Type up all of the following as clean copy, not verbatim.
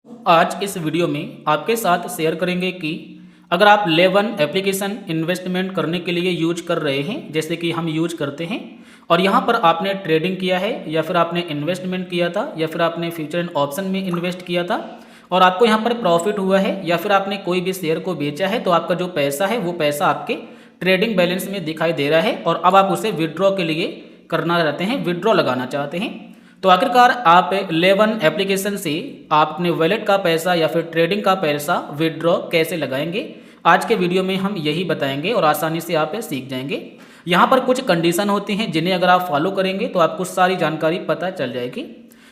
आज इस वीडियो में आपके साथ शेयर करेंगे कि अगर आप लेवन एप्लीकेशन इन्वेस्टमेंट करने के लिए यूज कर रहे हैं, जैसे कि हम यूज करते हैं, और यहाँ पर आपने ट्रेडिंग किया है या फिर आपने इन्वेस्टमेंट किया था या फिर आपने फ्यूचर एंड ऑप्शन में इन्वेस्ट किया था और आपको यहाँ पर प्रॉफिट हुआ है या फिर आपने कोई भी शेयर को बेचा है, तो आपका जो पैसा है वो पैसा आपके ट्रेडिंग बैलेंस में दिखाई दे रहा है और अब आप उसे विड्रॉ के लिए करना रहते हैं, विड्रॉ लगाना चाहते हैं। तो आखिरकार आप लेवन एप्लीकेशन से आप अपने वॉलेट का पैसा या फिर ट्रेडिंग का पैसा विड्रॉ कैसे लगाएंगे, आज के वीडियो में हम यही बताएंगे और आसानी से आप सीख जाएंगे। यहाँ पर कुछ कंडीशन होती हैं जिन्हें अगर आप फॉलो करेंगे तो आपको सारी जानकारी पता चल जाएगी।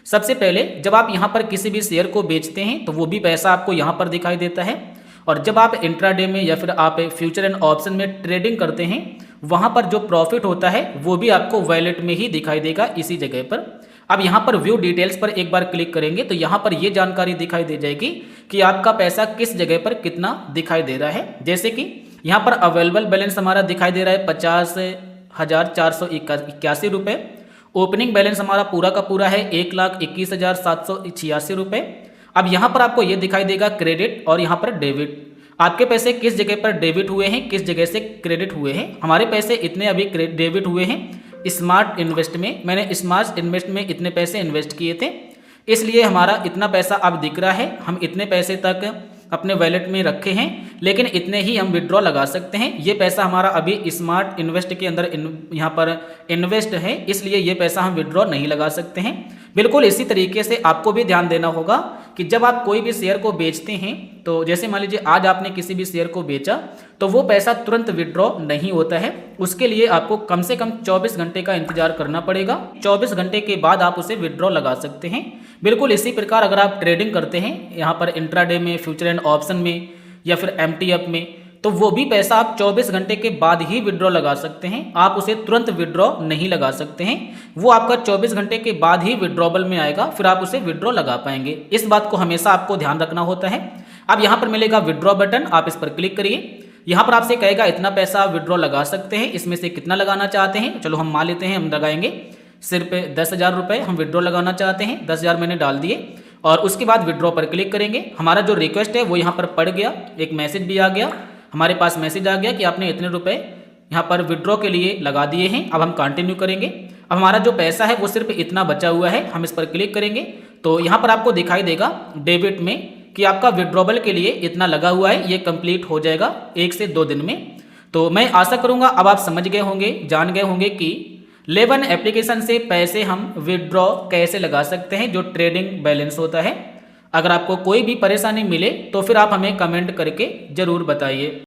सबसे पहले जब आप यहाँ पर किसी भी शेयर को बेचते हैं तो वो भी पैसा आपको यहाँ पर दिखाई देता है, और जब आप इंट्राडे में या फिर आप फ्यूचर एंड ऑप्शन में ट्रेडिंग करते हैं वहाँ पर जो प्रॉफिट होता है वो भी आपको वॉलेट में ही दिखाई देगा इसी जगह पर। अब यहाँ पर व्यू डिटेल्स पर एक बार क्लिक करेंगे तो यहाँ पर ये जानकारी दिखाई दे जाएगी कि आपका पैसा किस जगह पर कितना दिखाई दे रहा है। जैसे कि यहाँ पर अवेलेबल बैलेंस हमारा दिखाई दे रहा है 50,481 रुपये। ओपनिंग बैलेंस हमारा पूरा का पूरा है 1,21,786 रुपये। अब यहाँ पर आपको ये दिखाई देगा क्रेडिट और यहाँ पर डेबिट। आपके पैसे किस जगह पर डेबिट हुए हैं, किस जगह से क्रेडिट हुए हैं। हमारे पैसे इतने अभी डेबिट हुए हैं स्मार्ट इन्वेस्ट में। मैंने स्मार्ट इन्वेस्ट में इतने पैसे इन्वेस्ट किए थे, इसलिए हमारा इतना पैसा अब दिख रहा है। हम इतने पैसे तक अपने वॉलेट में रखे हैं, लेकिन इतने ही हम विड्रॉ लगा सकते हैं। ये पैसा हमारा अभी स्मार्ट इन्वेस्ट के अंदर यहाँ पर इन्वेस्ट है, इसलिए ये पैसा हम विड्रॉ नहीं लगा सकते हैं। बिल्कुल इसी तरीके से आपको भी ध्यान देना होगा कि जब आप कोई भी शेयर को बेचते हैं, तो जैसे मान लीजिए आज आपने किसी भी शेयर को बेचा तो वो पैसा तुरंत विड्रॉ नहीं होता है। उसके लिए आपको कम से कम 24 घंटे का इंतजार करना पड़ेगा। 24 घंटे के बाद आप उसे विड्रॉ लगा सकते हैं। बिल्कुल इसी प्रकार अगर आप ट्रेडिंग करते हैं यहाँ पर इंट्राडे में, फ्यूचर एंड ऑप्शन में या फिर एमटीएफ में, तो वो भी पैसा आप 24 घंटे के बाद ही विड्रॉ लगा सकते हैं। आप उसे तुरंत विड्रॉ नहीं लगा सकते हैं, वो आपका 24 घंटे के बाद ही विड्रॉबल में आएगा, फिर आप उसे विड्रॉ लगा पाएंगे। इस बात को हमेशा आपको ध्यान रखना होता है। अब यहाँ पर मिलेगा विड्रॉ बटन, आप इस पर क्लिक करिए। यहाँ पर आपसे कहेगा इतना पैसा आप विड्रॉ लगा सकते हैं, इसमें से कितना लगाना चाहते हैं। चलो हम मान लेते हैं, हम लगाएंगे सिर्फ 10,000 रुपये हम विड्रॉ लगाना चाहते हैं। 10,000 मैंने डाल दिए और उसके बाद विड्रॉ पर क्लिक करेंगे। हमारा जो रिक्वेस्ट है वो यहाँ पर पड़ गया, एक मैसेज भी आ गया, हमारे पास मैसेज आ गया कि आपने इतने रुपए यहाँ पर विड्रॉ के लिए लगा दिए हैं। अब हम कंटिन्यू करेंगे। अब हमारा जो पैसा है वो सिर्फ इतना बचा हुआ है, हम इस पर क्लिक करेंगे तो यहाँ पर आपको दिखाई देगा डेबिट में कि आपका विड्रॉबल के लिए इतना लगा हुआ है, ये कंप्लीट हो जाएगा 1 से 2 दिन में। तो मैं आशा करूँगा अब आप समझ गए होंगे, जान गए होंगे कि लेवन एप्लीकेशन से पैसे हम विड्रॉ कैसे लगा सकते हैं, जो ट्रेडिंग बैलेंस होता है। अगर आपको कोई भी परेशानी मिले तो फिर आप हमें कमेंट करके ज़रूर बताइए।